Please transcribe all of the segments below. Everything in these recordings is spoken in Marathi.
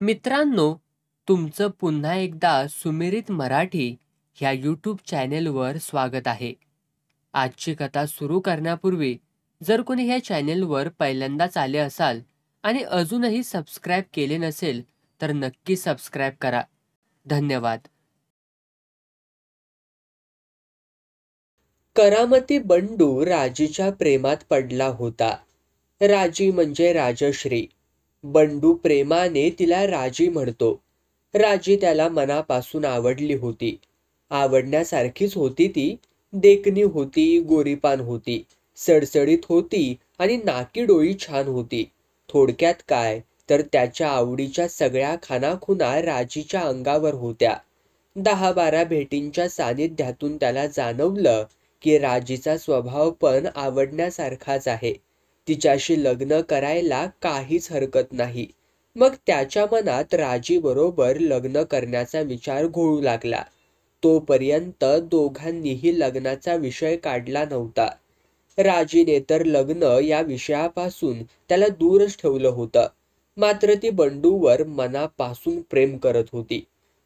मित्रांनो, तुमचं पुन्हा एकदा सुमिरित मराठी ह्या यूट्यूब चॅनेलवर स्वागत आहे. आजची कथा सुरू करण्यापूर्वी जर कोणी ह्या चॅनेलवर पहिल्यांदाच आले असाल आणि अजूनही सबस्क्राईब केले नसेल तर नक्की सबस्क्राईब करा. धन्यवाद. करामती बंडू राजीच्या प्रेमात पडला होता. राजी म्हणजे राजश्री. बंडू प्रेमाने तिला राजी म्हणतो. राजी त्याला मनापासून आवडली होती. आवडण्यासारखीच होती ती. देखणी होती, गोरीपान होती, सडसडीत होती आणि नाकी डोळी छान होती. थोडक्यात काय तर त्याच्या आवडीच्या सगळ्या खानाखुणा राजीच्या अंगावर होत्या. 10-12 भेटींच्या सानिध्यातून त्याला जाणवलं की राजीचा स्वभाव पण आवडण्यासारखाच आहे. तिच्याशी लग्न करायला काहीच हरकत नाही. मग त्याच्या मनात राजी बरोबर लग्न करण्याचा विचार घोळू लागला. तोपर्यंत दोघांनीही लग्नाचा विषय काढला नव्हता. राजीने तर लग्न या विषयापासून त्याला दूरच ठेवलं होतं. मात्र ती बंडूवर मनापासून प्रेम करत होती.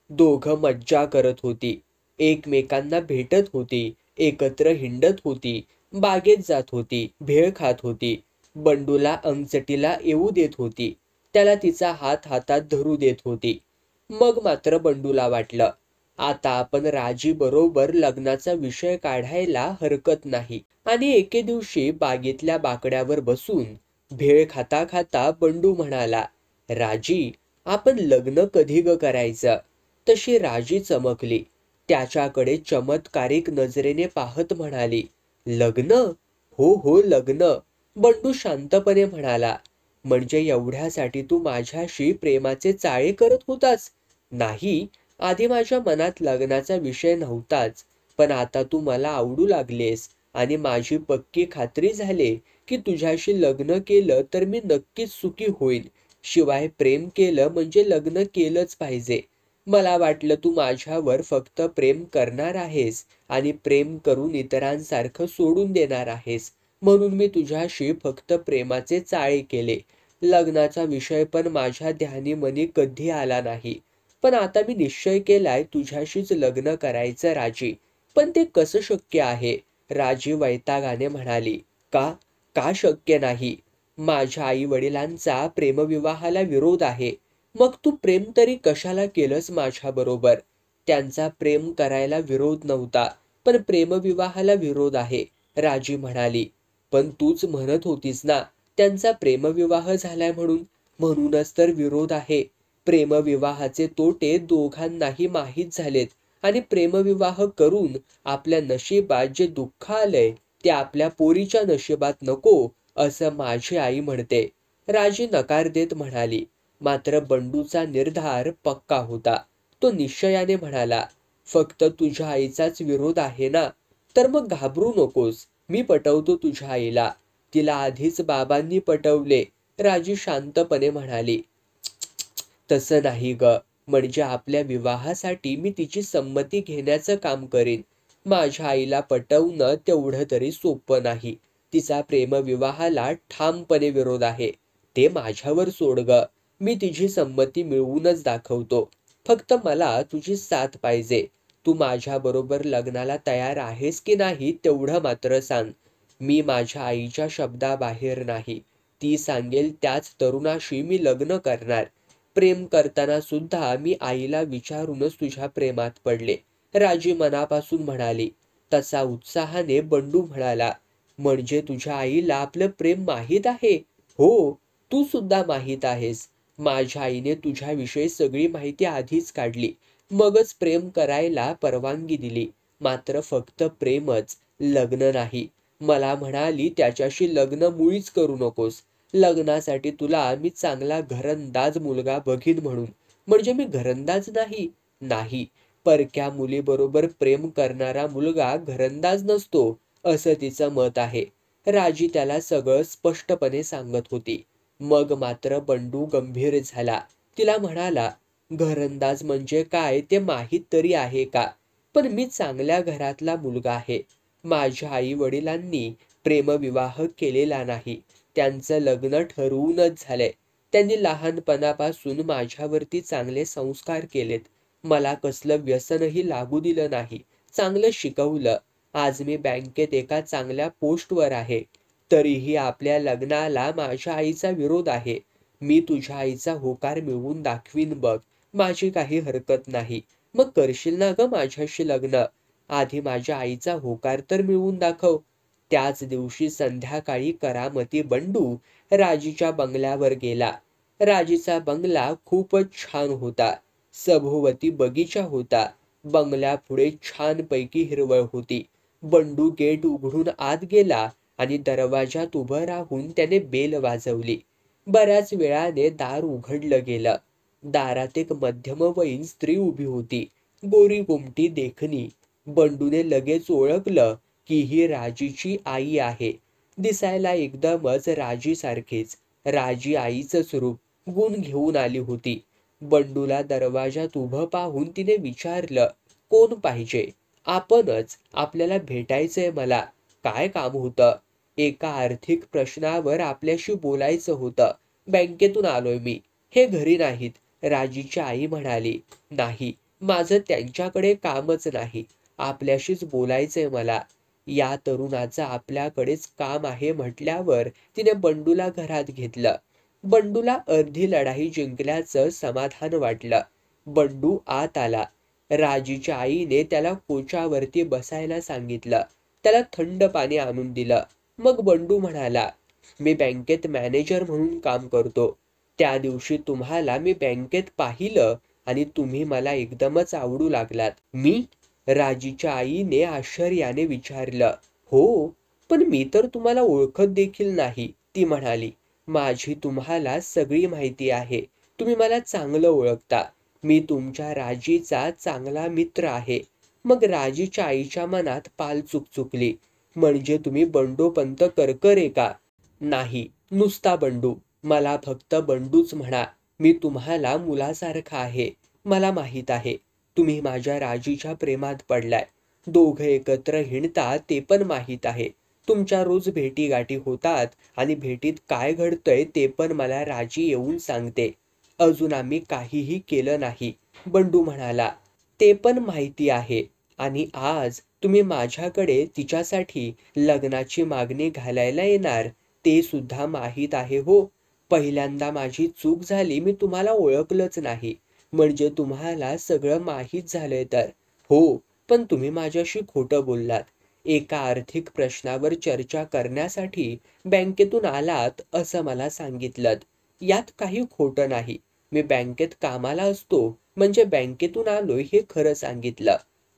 दोघं मज्जा करत होती. एकमेकांना भेटत होती, एकत्र हिंडत होती, बागेत जात होती, भेळ खात होती. बंडूला अंगचटीला येऊ देत होती. त्याला तिचा हात हातात धरू देत होती. मग मात्र बंडूला वाटलं, आता आपण राजी बरोबर लग्नाचा विषय काढायला हरकत नाही. आणि एके दिवशी बागेतल्या बाकड्यावर बसून भेळ खाता खाता बंडू म्हणाला, राजी, आपण लग्न कधी ग करायचं? तशी राजी चमकली. त्याच्याकडे चमत्कारिक नजरेने पाहत म्हणाली, लग्न? हो हो लग्न. बंडू शांतपणे म्हणाला, म्हणजे एवढ्यासाठी तू माझ्याशी प्रेमाचे चाळे करत होतास? नाही, आधी माझ्या मनात लग्नाचा विषय नव्हताच. पण आता तू मला आवडू लागलेस आणि माझी पक्की खात्री झाली की तुझ्याशी लग्न केलं तर मी नक्कीच सुखी होईन. शिवाय प्रेम केलं म्हणजे लग्न केलंच पाहिजे. मला वाटलं तू माझ्यावर फक्त प्रेम करणार आहेस आणि प्रेम करून इतरांसारखं सोडून देणार आहेस. म्हणून मी तुझ्याशी फक्त प्रेमाचे चाळे केले. लग्नाचा विषय पण माझ्या ध्यानीमनी कधी आला नाही. पण आता मी निश्चय केलाय तुझ्याशीच लग्न करायचं राजी. पण ते कसं शक्य आहे? राजी वैतागाने म्हणाली. का? का शक्य नाही? माझ्या आई वडिलांचा प्रेमविवाहाला विरोध आहे. मग तू प्रेम तरी कशाला केलंस माझ्या बरोबर? त्यांचा प्रेम करायला विरोध नव्हता, पण प्रेमविवाहाला विरोध आहे, राजी म्हणाली. पण तूच म्हणत होतीस ना त्यांचा प्रेमविवाह झालाय म्हणून. म्हणूनच तर विरोध आहे. प्रेमविवाहाचे तोटे दोघांनाही माहीत झालेत आणि प्रेमविवाह करून आपल्या नशिबात जे दुःख आलंय ते आपल्या पोरीच्या नशिबात नको, असं माझी आई म्हणते. राजी नकार देत म्हणाली. मात्र बंडूचा निर्धार पक्का होता. तो निश्चयाने म्हणाला, फक्त तुझ्या आईचाच विरोध आहे ना? तर मग घाबरू नकोस, मी पटवतो तुझ्या आईला. तिला आधीच बाबांनी पटवले, राजी शांतपणे म्हणाली. तसं नाही ग. म्हणजे आपल्या विवाहासाठी मी तिची संमती घेण्याचं काम करीन. माझ्या आईला पटवणं तेवढं तरी सोपं नाही. तिचा प्रेमविवाहाला ठामपणे विरोध आहे. ते माझ्यावर सोड ग. मी तिची संमती मिळवूनच दाखवतो. फक्त मला तुझी साथ पाहिजे. तू माझ्याबरोबर लग्नाला तयार आहेस की नाही तेवढं मात्र सांग. मी माझ्या आईच्या शब्दाबाहेर नाही. ती सांगेल त्याच तरुणाशी मी लग्न करणार. प्रेम करताना सुद्धा मी आईला विचारूनच तुझ्या प्रेमात पडले, राजी मनापासून म्हणाली. तसा उत्साहाने बंडू म्हणाला, म्हणजे तुझ्या आईला आपलं प्रेम माहीत आहे? हो, तू सुद्धा माहीत आहेस. माझ्या आईने तुझ्याविषयी सगळी माहिती आधीच काढली. मगच प्रेम करायला परवानगी दिली. मात्र फक्त प्रेमच, लग्न नाही. मला म्हणाली त्याच्याशी लग्न मुळीच करू नकोस. लग्नासाठी तुला मी चांगला घरंदाज मुलगा बघीन म्हणून. म्हणजे मी घरंदाज नाही? नाही, परक्या मुलीबरोबर प्रेम करणारा मुलगा घरंदाज नसतो, असं तिचं मत आहे. राजी त्याला सगळं स्पष्टपणे सांगत होती. मग मात्र बंडू गंभीर झाला. तिला म्हणाला, घरंदाज म्हणजे काय ते माहीत तरी आहे का? पण मी चांगल्या घरातला मुलगा आहे. माझ्या आई वडिलांनी प्रेमविवाह केलेला नाही. त्यांचं लग्न ठरवूनच झालंय. त्यांनी लहानपणापासून माझ्यावरती चांगले संस्कार केलेत. मला कसलं व्यसनही लागू दिलं नाही. चांगलं शिकवलं. आज मी बँकेत एका चांगल्या पोस्टवर आहे. तरीही आपल्या लग्नाला माझ्या आईचा विरोध आहे. मी तुझ्या आईचा होकार मिळवून दाखवीन बघ. माझी काही हरकत नाही. मग करशील ना गं माझ्याशी लग्न? आधी माझ्या आईचा होकार तर मिळवून दाखव. त्याच दिवशी संध्याकाळी करामती बंडू राजीच्या बंगल्यावर गेला. राजीचा बंगला खूपच छान होता. सभोवती बगीचा होता. बंगल्यापुढे छानपैकी हिरवळ होती. बंडू गेट उघडून आत गेला आणि दरवाजात उभं राहून त्याने बेल वाजवली. बऱ्याच वेळाने दार उघडलं गेलं. दारात एक मध्यमवयीन स्त्री उभी होती. गोरी गोमटी देखणी. बंडूने लगेच ओळखलं की ही राजीची आई आहे. दिसायला एकदमच राजीसारखीच. राजी आईचंच रूप, गुण घेऊन आली होती. बंडूला दरवाजात उभं पाहून तिने विचारलं, कोण पाहिजे? आपणच. आपल्याला भेटायचंय मला. काय काम होतं? एका आर्थिक प्रश्नावर आपल्याशी बोलायचं होतं. बँकेतून आलोय मी. हे घरी नाहीत. राजीची आई म्हणाली. नाही, माझं त्यांच्याकडे कामच नाही. आपल्याशीच बोलायचंय मला. या तरुणाचं आपल्याकडेच काम आहे म्हटल्यावर तिने बंडूला घरात घेतलं. बंडूला अर्धी लढाई जिंकल्याचं समाधान वाटलं. बंडू आत आला. राजीच्या आईने त्याला कोचावरती बसायला सांगितलं. त्याला थंड पाणी आणून दिलं. मग बंडू म्हणाला, मी बँकेत मॅनेजर म्हणून काम करतो. त्या दिवशी तुम्हाला मी बँकेत पाहिलं आणि तुम्ही मला एकदमच आवडू लागलात. मी? राजीच्या आईने आश्चर्याने विचारलं. हो, पण मी तर तुम्हाला ओळखत देखील नाही, ती म्हणाली. माझी तुम्हाला सगळी माहिती आहे. तुम्ही मला चांगलं ओळखता. मी तुमच्या राजीचा चांगला मित्र आहे. मग राजीच्या आईच्या मनात पाल चुकचुकली. म्हणजे तुम्ही बंडोपंत करकरे का? नाही, नुसता बंडू. मला फक्त बंडूच म्हणा. मी तुम्हाला मुलासारखा आहे. मला माहीत आहे तुम्ही माझ्या राजीच्या प्रेमात पडलाय. दोघं एकत्र हिंडतात ते पण माहीत आहे. तुमच्या रोज भेटीगाठी होतात आणि भेटीत काय घडतंय ते पण मला राजी येऊन सांगते. अजून आम्ही काहीही केलं नाही, बंडू म्हणाला. ते पण माहिती आहे. आणि आज तुम्ही माझ्याकडे तिच्यासाठी लग्नाची मागणी घालायला येणार ते सुद्धा माहीत आहे हो. पहिल्यांदा माझी चूक झाली, मी तुम्हाला ओळखलंच नाही. म्हणजे तुम्हाला सगळं माहीत झालंय तर. हो, पण तुम्ही माझ्याशी खोटं बोललात. एका आर्थिक प्रश्नावर चर्चा करण्यासाठी बँकेतून आलात असं मला सांगितलंत. यात काही खोटं नाही. मी बँकेत कामाला असतो म्हणजे बँकेतून आलोय हे खरं सांगितलं.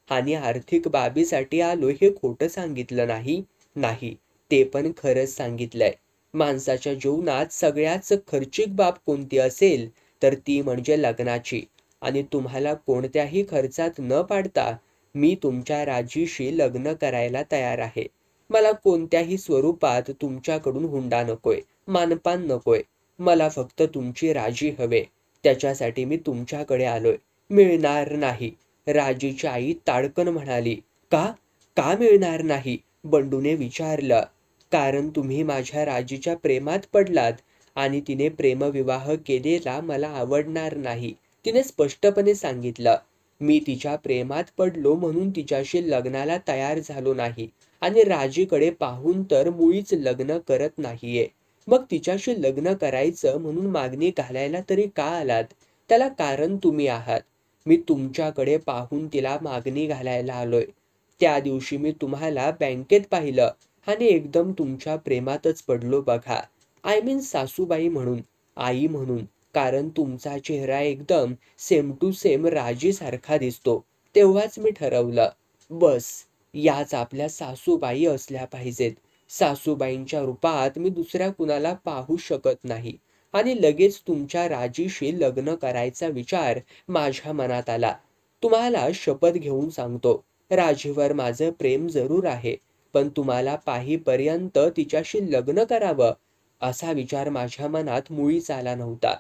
आणि आर्थिक बाबीसाठी आलोय हे खोटं सांगितलं नाही. नाही, ते पण खरंच सांगितलंय. माणसाच्या जीवनात सगळ्याच खर्चिक बाब कोणती असेल तर ती म्हणजे लग्नाची. आणि तुम्हाला कोणत्याही खर्चात न पाडता मी तुमच्या राजीशी लग्न करायला तयार आहे. मला कोणत्याही स्वरूपात तुमच्याकडून हुंडा नकोय, मानपान नकोय. मला फक्त तुमची राजी हवे. त्याच्यासाठी मी तुमच्याकडे आलोय. मिळणार नाही, राजीची आई ताडकन म्हणाली. का? का मिळणार नाही? बंडूने विचारलं. कारण तुम्ही माझ्या राजीच्या प्रेमात पडलात आणि तिने प्रेमविवाह केलेला मला आवडणार नाही. तिने स्पष्टपणे सांगितलं. मी तिच्या प्रेमात पडलो म्हणून तिच्याशी लग्नाला तयार झालो नाही आणि राजीकडे पाहून तर मुळीच लग्न करत नाहीये. मग तिच्याशी लग्न करायचं म्हणून मागणी घालायला तरी का आलात? त्याला कारण तुम्ही आहात. मी तुमच्याकडे पाहून तिला मागणी घालायला आलोय. त्या दिवशी मी तुम्हाला बँकेत पाहिलं आणि एकदम तुमच्या प्रेमातच पडलो बघा. आय मीन सासूबाई म्हणून, आई म्हणून. कारण तुमचा चेहरा एकदम सेम टू सेम राजीसारखा दिसतो. तेव्हाच मी ठरवलं, बस, याच आपल्या सासूबाई असल्या पाहिजेत. सासूबाईंच्या रूपात मी दुसऱ्या कुणाला पाहू शकत नाही. आणि लगेच तुमच्या राजीशी लग्न करायचा विचार माझ्या मनात आला. तुम्हाला शपथ घेऊन सांगतो, राजीवर माझं प्रेम जरूर आहे, पण तुम्हाला पाहीपर्यंत तिच्याशी लग्न करावं असा विचार माझ्या मनात मुळीच आला नव्हता.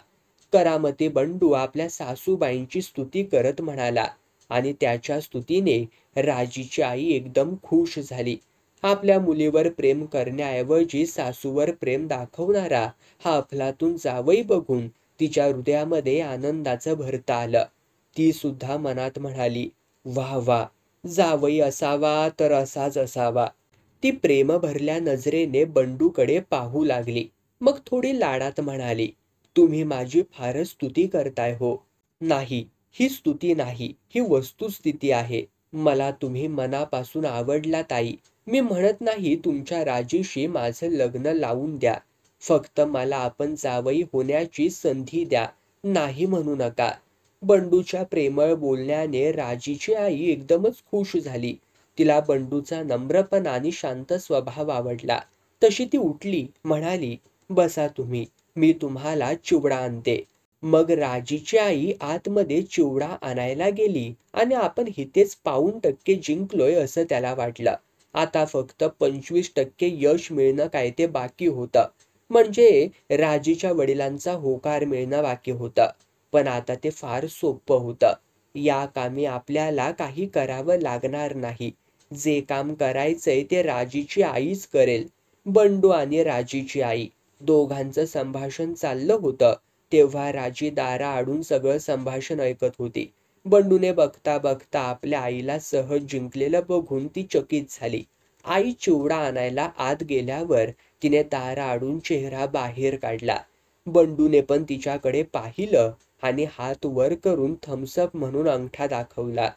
करामती बंडू आपल्या सासूबाईंची स्तुती करत म्हणाला आणि त्याच्या स्तुतीने राजीची आई एकदम खुश झाली. आपल्या मुलीवर प्रेम करण्याऐवजी सासूवर प्रेम दाखवणारा हा अफलातून जावई बघून तिच्या हृदयामध्ये आनंदाचं भरतं आलं. ती सुद्धा मनात म्हणाली, "वाह वाह, जावई असावा तर असाच असावा." ती प्रेम भरल्या नजरेने बंडूकडे पाहू लागली. मग थोडी लाडात म्हणाली, "तुम्ही माझी फारच स्तुती करताय हो." "नाही, ही स्तुती नाही, ही वस्तुस्थिती आहे. मला तुम्ही मनापासून आवडला ताई. मी म्हणत नाही तुमच्या राजीशी माझं लग्न लावून द्या. फक्त मला आपण जावई होण्याची संधी द्या. नाही म्हणू नका." बंडूच्या प्रेमळ बोलण्याने राजीची आई एकदमच खुश झाली. तिला बंडूचा नम्रपणा आणि शांत स्वभाव आवडला. तशी ती उठली, म्हणाली, "बसा तुम्ही, मी तुम्हाला चिवडा आणते." मग राजीची आई आतमध्ये चिवडा आणायला गेली आणि आपण हितेच 5% जिंकलोय असं त्याला वाटलं. आता फक्त 25% यश मिळणं काय ते बाकी होतं. म्हणजे राजीच्या वडिलांचा होकार मिळणं बाकी होतं. पण आता ते फार सोपं होतं. या कामी आपल्याला काही करावं लागणार नाही. जे काम करायचंय ते राजीची आईच करेल. बंडू आणि राजीची आई दोघांचं संभाषण चाललं होतं. तेव्हा राजी दाराआडून सगळं संभाषण ऐकत होती. बंडूने बघता बघता आपल्या आईला सहज जिंकलेलं बघून ती चकित झाली. आई चिवडा आणायला आत गेल्यावर तिने दाराआडून चेहरा बाहेर काढला. बंडूने पण तिच्याकडे पाहिलं आणि हात वर करून थम्सअप म्हणून अंगठा दाखवला.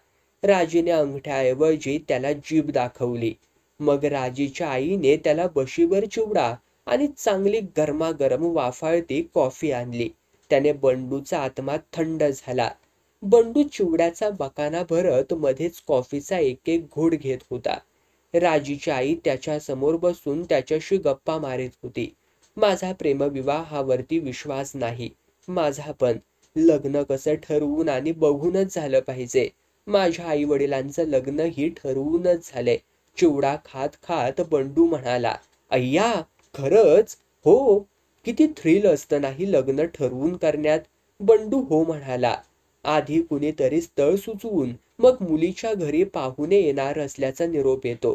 राजीने अंगठ्याऐवजी त्याला जीभ दाखवली. मग राजीच्या आईने त्याला बशीवर चिवडा आणि चांगली गरमागरम वाफाळती कॉफी आणली. त्याने बंडूचा आत्मा थंड झाला. बंडू चिवड्याचा बकाना भरत मध्येच कॉफीचा एक एक घोट घेत होता. राजीची आई त्याच्या समोर बसून त्याच्याशी गप्पा मारत होती. "माझा प्रेमविवाहावरती विश्वास नाही. माझा पण. लग्न कसं ठरवून आणि बघूनच झालं पाहिजे. माझ्या आई वडिलांचं लग्नही ठरवूनच झालंय." चिवडा खात खात बंडू म्हणाला, "अय्या, खरंच?" "हो." "किती थ्रिल असतं नाही लग्न ठरवून करण्यात?" बंडू हो म्हणाला. "आधी कुणीतरी स्थळ सुचवून मग मुलीच्या घरी पाहुणे येणार असल्याचा निरोप येतो.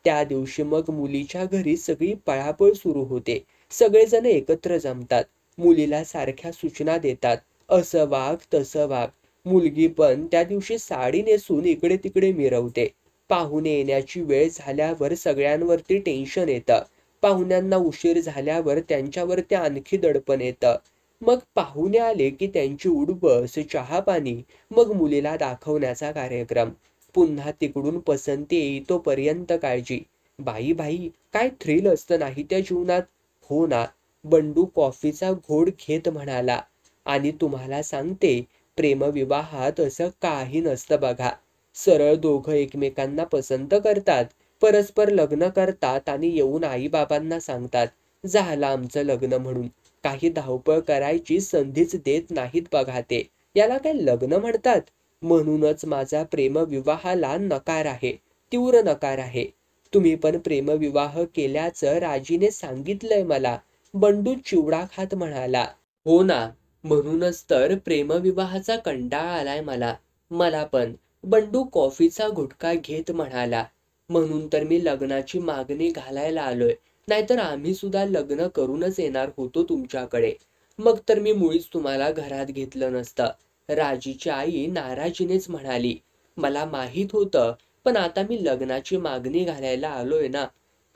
त्या दिवशी मग मुलीच्या घरी सगळी पळापळ सुरू होते. सगळेजण एकत्र जमतात. मुलीला सारख्या सूचना देतात. असं वाग, तसं वाग. मुलगी पण त्या दिवशी साडी नेसून इकडे तिकडे मिरवते. पाहुणे येण्याची वेळ झाल्यावर सगळ्यांवरती टेन्शन येतं. पाहुण्यांना उशीर झाल्यावर त्यांच्यावरती आणखी दडपण येतं. मग पाहुणे आले की त्यांची उठबस, चहापाणी, मग मुलीला दाखवण्याचा कार्यक्रम. पुन्हा तिकडून पसंती येईतोपर्यंत काळजी. बाई बाई, काय थ्रिल असतं नाही त्या जीवनात?" "हो ना." बंडू कॉफीचा घोट घेत म्हणाला. "आणि तुम्हाला सांगते, प्रेमविवाहात असं काही नसतं बघा. सरळ दोघं एकमेकांना पसंत करतात, परस्पर लग्न करतात आणि येऊन आई-बाबांना सांगतात, 'झालं आमचं लग्न' म्हणून. काही धावपळ करायची संधीच देत नाहीत बघा ते. याला काय लग्न म्हणतात?" "म्हणूनच माझा प्रेमविवाहाला नकार आहे. तीव्र नकार आहे." "तुम्ही पण प्रेमविवाह केल्याचं राजीने सांगितलंय मला." बंडू चिवडा खात म्हणाला. "हो ना, म्हणूनच तर प्रेमविवाहाचा कंटाळा आलाय मला." "मला पण." बंडू कॉफीचा घुटका घेत म्हणाला. "म्हणून तर मी लग्नाची मागणी घालायला आलोय. नाहीतर आम्ही सुद्धा लग्न करूनच येणार होतो तुमच्याकडे. मग तर मी मुळीच तुम्हाला घरात घेतलं नसतं." राजीची आई नाराजीनेच म्हणाली. "मला माहीत होतं, पण आता मी लग्नाची मागणी घालायला आलोय ना.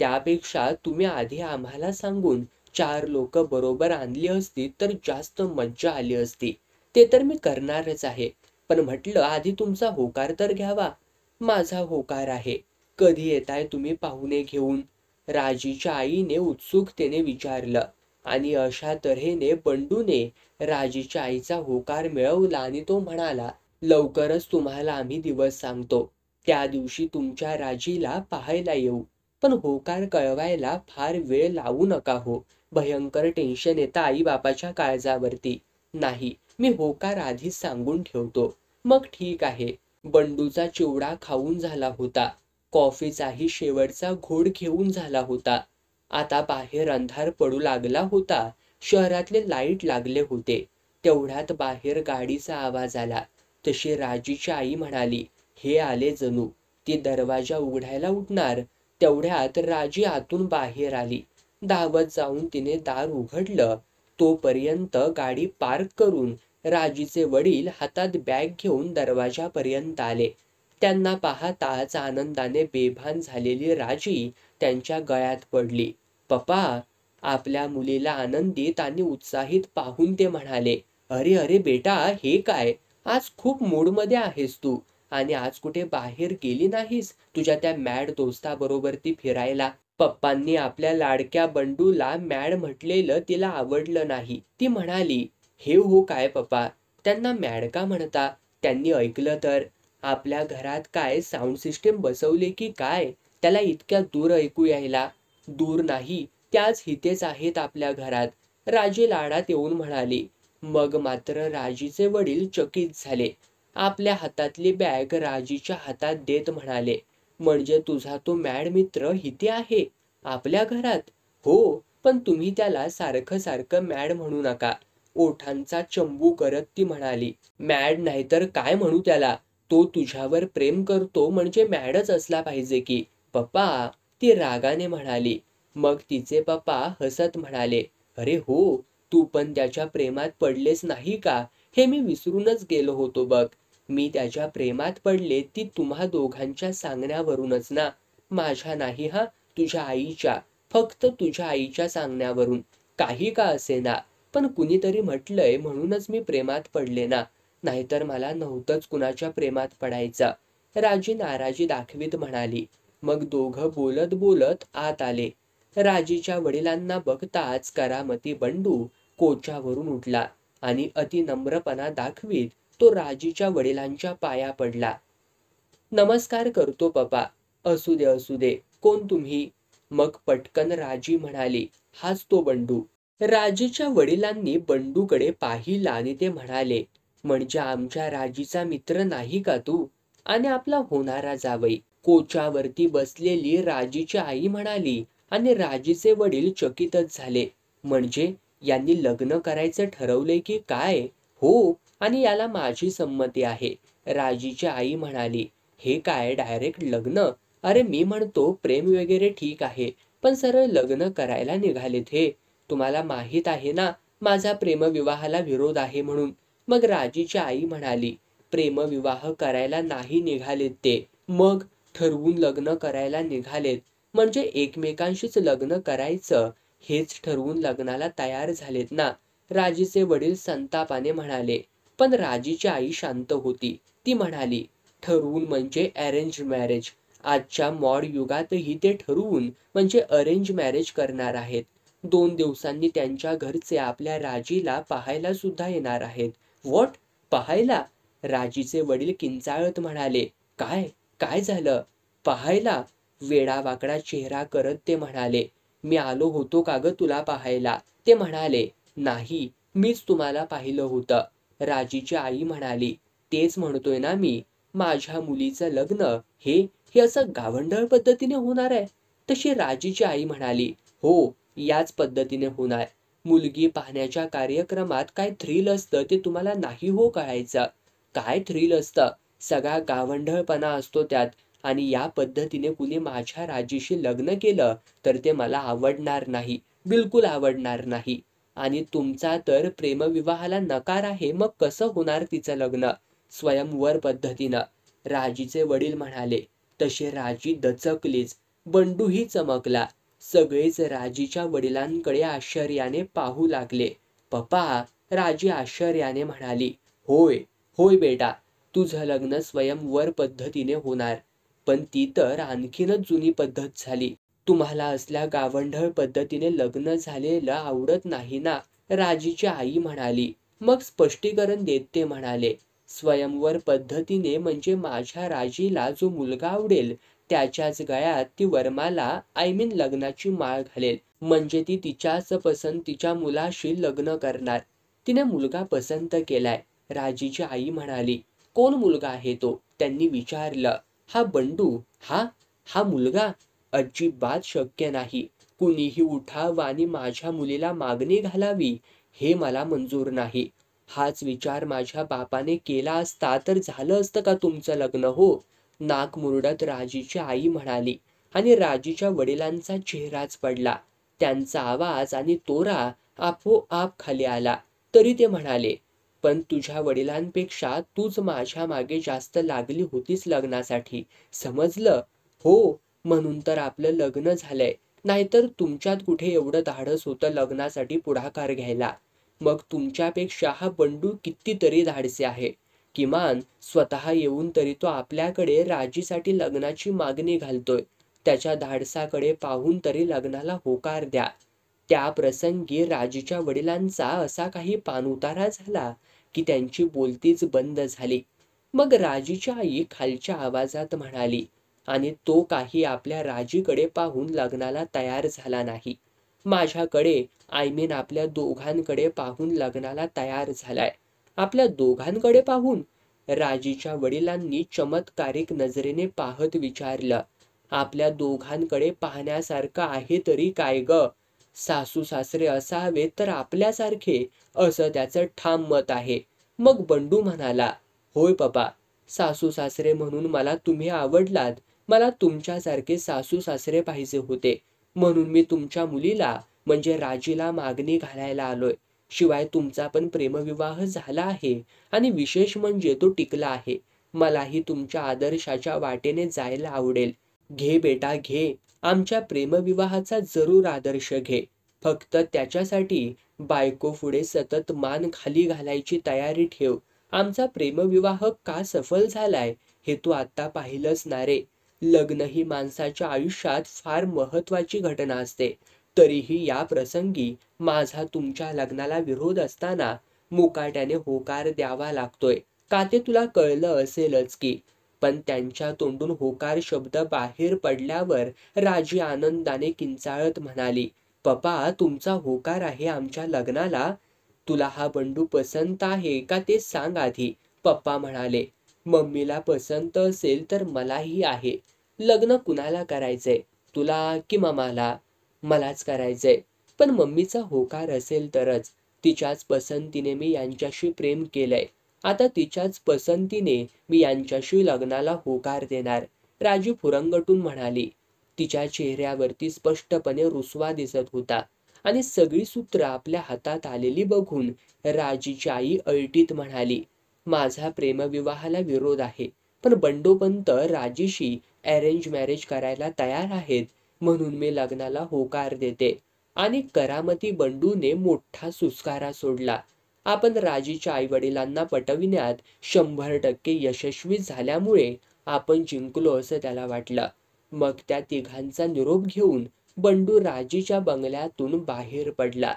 त्यापेक्षा तुम्ही आधी आम्हाला सांगून 4 लोकं बरोबर आणली असती तर जास्त मज्जा आली असती. ते तर मी करणारच आहे. पण म्हटलं आधी तुमचा होकार तर घ्यावा." "माझा होकार आहे. कधी येताय तुम्ही पाहुणे घेऊन?" राजीच्या आईने उत्सुकतेने विचारलं. आणि अशा तऱ्हेने बंडूने राजीच्या आईचा होकार मिळवला आणि तो म्हणाला, "लवकरच तुम्हाला आम्ही दिवस सांगतो. त्या दिवशी तुमच्या राजीला पाहायला येऊ. पण होकार कळवायला फार वेळ लावू नका हो. भयंकर टेन्शन येतं आई-बापाच्या काळजावरती." "नाही, मी होकार आधीच सांगून ठेवतो." "मग ठीक आहे." बंडूचा चिवडा खाऊन झाला होता. कॉफीचाही शेवटचा घोट घेऊन झाला होता. आता बाहेर अंधार पडू लागला होता. शहरातले लाईट लागले होते. तेवढ्यात बाहेर गाडीचा आवाज आला. तशी राजीची आई म्हणाली, "हे आले जणू." ती दरवाजा उघडायला उठणार तेवढ्यात राजी आतून बाहेर आली. धावत जाऊन तिने दार उघडलं. तोपर्यंत गाडी पार्क करून राजीचे वडील हातात बॅग घेऊन दरवाजापर्यंत आले. त्यांना पाहताच आनंदाने बेभान झालेली राजी त्यांच्या गळ्यात पडली. "पप्पा." आपल्या मुलीला आनंदित आणि उत्साहित पाहून ते म्हणाले, "अरे अरे बेटा, हे काय? आज खूप मूडमध्ये आहेस तू. आणि आज कुठे बाहेर गेली नाहीस तुझ्या त्या मॅड दोस्ताबरोबर ती फिरायला?" पप्पांनी आपल्या लाडक्या बंडूला मॅड म्हटलेलं तिला आवडलं नाही. ती म्हणाली, "हे हो काय पप्पा? त्यांना मॅड का म्हणता? त्यांनी ऐकलं तर? आपल्या घरात काय साऊंड सिस्टीम बसवली की काय? त्याला इतक्या दूर ऐकू यायला?" "दूर नाही, त्याच इथेच आहेत आपल्या घरात." राजी लाडात येऊन म्हणाली. मग मात्र राजीचे वडील चकित झाले. आपल्या हातातली बॅग राजीच्या हातात देत म्हणाले, "म्हणजे तुझा तो मॅड मित्र इथे आहे? आपल्या घरात?" "हो, पण तुम्ही त्याला सारखं सारखं मॅड म्हणू नका." ओठांचा चंबू करत ती म्हणाली. "मॅड नाही तर काय म्हणू त्याला? तो तुझ्यावर प्रेम करतो म्हणजे मॅडच असला पाहिजे की." "पप्पा." ती रागाने म्हणाली. मग तिचे पप्पा हसत म्हणाले, "अरे हो, तू पण त्याच्या प्रेमात पडलेस नाही का? हे मी विसरूनच गेलो होतो बघ. मी त्याच्या प्रेमात पडले ती तुम्हा दोघांच्या सांगण्यावरूनच ना. माझ्या नाही हा, तुझ्या आईच्या. फक्त तुझ्या आईच्या सांगण्यावरून. काही का असेना, पण कुणीतरी म्हटलंय म्हणूनच मी प्रेमात पडले ना. नाहीतर मला नव्हतंच कुणाच्या प्रेमात पडायचं." राजी नाराजी दाखवीत म्हणाली. मग दोघं बोलत बोलत आत आले. राजीच्या वडिलांना बघताच करामती बंडू कोच्यावरून उठला आणि अतिनम्रपणा दाखवीत तो राजीच्या वडिलांच्या पाया पडला. "नमस्कार करतो पप्पा." "असू दे असू दे. कोण तुम्ही?" मग पटकन राजी म्हणाली, "हाच तो बंडू." राजीच्या वडिलांनी बंडूकडे पाहिलं आणि ते म्हणाले, "म्हणजे आमच्या राजीचा मित्र नाही का तू? आणि आपला होणारा जावई?" कोच्यावरती बसलेली राजीची आई म्हणाली आणि राजीचे वडील चकितच झाले. "म्हणजे यांनी लग्न करायचं ठरवलंय की काय?" "हो, आणि याला माझी संमती आहे." राजीची आई म्हणाली. "हे काय डायरेक्ट लग्न? अरे मी म्हणतो प्रेम वगैरे ठीक आहे, पण सरळ लग्न करायला निघालेत हे. तुम्हाला माहीत आहे ना माझा प्रेमविवाहाला विरोध आहे म्हणून." मग राजीची आई म्हणाली, "प्रेमविवाह करायला नाही निघालेत ते. मग ठरवून लग्न करायला निघालेत. म्हणजे एकमेकांशीच लग्न करायचं हेच ठरवून लग्नाला तयार झालेत ना." राजीचे वडील संतापाने म्हणाले. पण राजीची आई शांत होती. ती म्हणाली, "ठरवून म्हणजे अरेंज मॅरेज. आजच्या मॉड युगातही ते ठरवून म्हणजे अरेंज मॅरेज करणार आहेत. 2 दिवसांनी त्यांच्या घरचे आपल्या राजीला पाहायला सुद्धा येणार आहेत." "व्हॉट? पाहायला?" राजीचे वडील किंचाळत म्हणाले. "काय? काय झालं?" "पाहायला?" वेडावाकडा चेहरा करत ते म्हणाले. "मी आलो होतो का गं तुला पाहायला?" ते म्हणाले, "नाही, मीच तुम्हाला पाहिलं होतं." राजीची आई म्हणाली, "तेच म्हणतोय ना मी. माझ्या मुलीचं लग्न हे हे असं गावंढळ पद्धतीने होणार आहे." तशी राजीची आई म्हणाली, "हो, याच पद्धतीने होणार. मुलगी पाहण्याच्या कार्यक्रमात काय थ्रिल असतं ते तुम्हाला नाही हो कळायचं." "काय थ्रिल असतं? सगळा गावंढळपणा असतो त्यात. आणि या पद्धतीने कुणी माझ्या राजीशी लग्न केलं तर ते मला आवडणार नाही. बिलकुल आवडणार नाही. आणि तुमचा तर प्रेमविवाहाला नकार आहे, मग कसं होणार तिचं लग्न? स्वयंवर पद्धतीनं." राजीचे वडील म्हणाले. तशी राजी दचकलीच. बंडूही चमकला. सगळेच राजीच्या वडिलांकडे आश्चर्याने पाहू लागले. "पप्पा." राजी आश्चर्याने म्हणाली. "होय, होय बेटा. तुझं लग्न स्वयंवर पद्धतीने होणार. पण ती तर आणखीनच जुनी पद्धत झाली. तुम्हाला असल्या गावंढळ पद्धतीने लग्न झालेलं आवडत नाही ना." राजीची आई म्हणाली. मग स्पष्टीकरण देत ते म्हणाले, "स्वयंवर पद्धतीने म्हणजे माझ्या राजीला जो मुलगा आवडेल त्याच्याच गळ्यात ती वरमाला लग्नाची माळ घालेल. म्हणजे ती तिच्याच पसंतीच्या मुलाशी लग्न करणार. तिने मुलगा पसंत केलाय." राजीची आई म्हणाली. "कोण मुलगा आहे तो?" त्यांनी विचारलं. "हा बंडू. हा हा मुलगा? अजिबात शक्य नाही. कुणीही उठावं आणि माझ्या मुलीला मागणी घालावी हे मला मंजूर नाही. हाच विचार माझ्या बापाने केला असता तर झालं असतं का तुमचं लग्न हो?" नाक मुरडत राजीची आई म्हणाली. आणि राजीच्या वडिलांचा चेहराच पडला. त्यांचा आवाज आणि तोरा आपोआप खाली आला. तरी ते म्हणाले, पण तुझ्या वडिलांपेक्षा तूच माझ्या मागे जास्त लागली होतीस लग्नासाठी, समजलं? हो, म्हणून तर आपलं लग्न झालंय. नाहीतर तुमच्यात कुठे एवढं धाडस होतं लग्नासाठी पुढाकार घ्यायला. मग तुमच्यापेक्षा हा बंडू कितीतरी धाडसी आहे. किमान स्वतः येऊन तरी तो आपल्याकडे राजीसाठी लग्नाची मागणी घालतोय. त्याच्या धाडसाकडे पाहून तरी लग्नाला होकार द्या. त्या प्रसंगी राजीच्या वडिलांचा असा काही पाणउतारा झाला की त्यांची बोलतीच बंद झाली. मग राजीची आई खालच्या आवाजात म्हणाली, आणि तो काही आपल्या राजीकडे पाहून लग्नाला तयार झाला नाही. माझ्याकडे, आय मीन आपल्या दोघांकडे पाहून लग्नाला तयार झालाय. आपल्या दोघांकडे पाहून? राजीच्या वडिलांनी चमत्कारिक नजरेने पाहत विचारलं. आपल्या दोघांकडे पाहण्यासारखं आहे तरी काय ग? सासू सासरे असावे तर आपल्यासारखे, असं त्याचं ठाम मत आहे. मग बंडू म्हणाला, होय पप्पा, सासू सासरे म्हणून मला तुम्ही आवडलात. मला तुमच्यासारखे सासू सासरे पाहिजे होते. म्हणून मी तुमच्या मुलीला म्हणजे राजीला मागणी घालायला आलोय. शिवाय तुमचा पण प्रेमविवाह झाला आहे आणि विशेष म्हणजे तो टिकला आहे. मलाही तुमच्या आदर्शाच्या वाटेने जायला आवडेल. घे बेटा घे, आमच्या प्रेमविवाहाचा जरूर आदर्श घे. फक्त त्याच्यासाठी बायको पुढे सतत मान खाली घालायची तयारी ठेव. आमचा प्रेमविवाह का सफल झालाय हे तू आता पाहिलंच ना रे. लग्न ही माणसाच्या आयुष्यात फार महत्वाची घटना असते. तरीही या प्रसंगी माझा तुमच्या लग्नाला विरोध असताना मुकाट्याने होकार द्यावा लागतोय. का ते तुला कळलं असेलच की. पण त्यांच्या तोंडून होकार शब्द बाहेर पडल्यावर राजी आनंदाने किंचाळत म्हणाली, पप्पा तुमचा होकार आहे आमच्या लग्नाला? तुला हा बंडू पसंत आहे का ते सांग आधी. पप्पा म्हणाले, मम्मीला पसंत असेल तर मलाही आहे. लग्न कुणाला करायचंय, तुला की मामाला? मलाच करायचंय. पण मम्मीचा होकार असेल तरच. तिच्याच पसंतीने मी यांच्याशी प्रेम केलंय. आता तिच्याच पसंतीने मी यांच्याशी लग्नाला होकार देणार. राजी फुरंगटून म्हणाली. तिच्या चेहऱ्यावरती स्पष्टपणे रुसवा दिसत होता आणि सगळी सूत्र आपल्या हातात आलेली बघून राजीची आई अळटीत म्हणाली, माझा प्रेमविवाहाला विरोध आहे. पण बंडोपंत राजीशी अरेंज मॅरेज करायला तयार आहेत, म्हणून मी लग्नाला होकार देते. आणि करामती बंडूने मोठा सुस्कारा सोडला. आपण राजीच्या आईवडिलांना पटविण्यात 100% यशस्वी झाल्यामुळे आपण जिंकलो असं त्याला वाटलं. मग त्या तिघांचा निरोप घेऊन बंडू राजीच्या बंगल्यातून बाहेर पडला.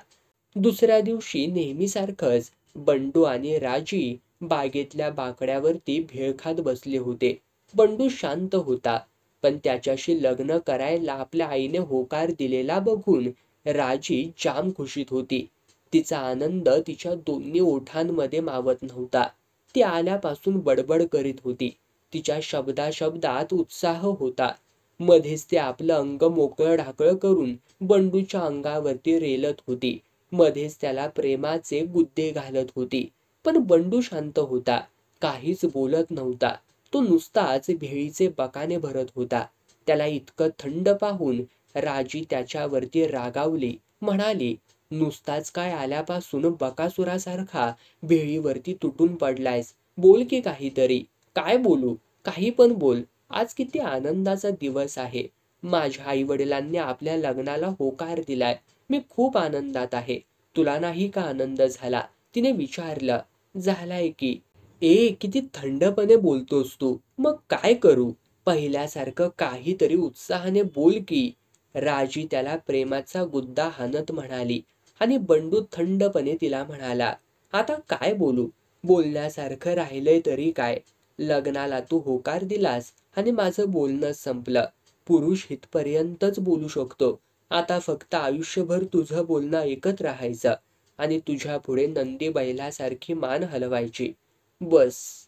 दुसऱ्या दिवशी नेहमीसारखंच बंडू आणि राजी बागेतल्या बाकड्यावरती भेळ खात बसले होते. बंडू शांत होता, पण त्याच्याशी लग्न करायला आपल्या आईने होकार दिलेला बघून राजी जाम खुशीत होती. तिचा आनंद तिच्या दोन्ही ओठांमध्ये मावत नव्हता. ती आल्यापासून बडबड करीत होती. तिच्या शब्दात उत्साह होता. मध्येच ती आपलं अंग मोकळं ढाकळं करून बंडूच्या अंगावरती रेलत होती. मध्येच त्याला प्रेमाचे गुद्दे घालत होती. पण बंडू शांत होता, काहीच बोलत नव्हता. तो नुसताच भेळीचे बकाने भरत होता. त्याला इतकं थंड पाहून राजी त्याच्यावरती रागावली. म्हणाली, नुसताच काय आल्यापासून बकासुरासारखा भेळीवरती तुटून पडलायस? बोल की काहीतरी. काय बोलू? काही पण बोल. आज किती आनंदाचा दिवस आहे. माझ्या आई वडिलांनी आपल्या लग्नाला होकार दिलाय. मी खूप आनंदात आहे. तुला नाही का आनंद झाला? तिने विचारलं. झालाय की. किती थंडपणे बोलतोस तू. मग काय करू? पहिल्यासारखं काहीतरी उत्साहाने बोल की. राजी त्याला प्रेमाचा गुद्दा हाणत म्हणाली. आणि बंडू थंडपणे तिला म्हणाला, आता काय बोलू? बोलण्यासारखं राहिलंय तरी काय? लग्नाला तू होकार दिलास आणि माझं बोलणं संपलं. पुरुष इथपर्यंतच बोलू शकतो. आता फक्त आयुष्यभर तुझं बोलणं ऐकत राहायचं आणि तुझ्या पुढे नंदी बैलासारखी मान हलवायची. बस.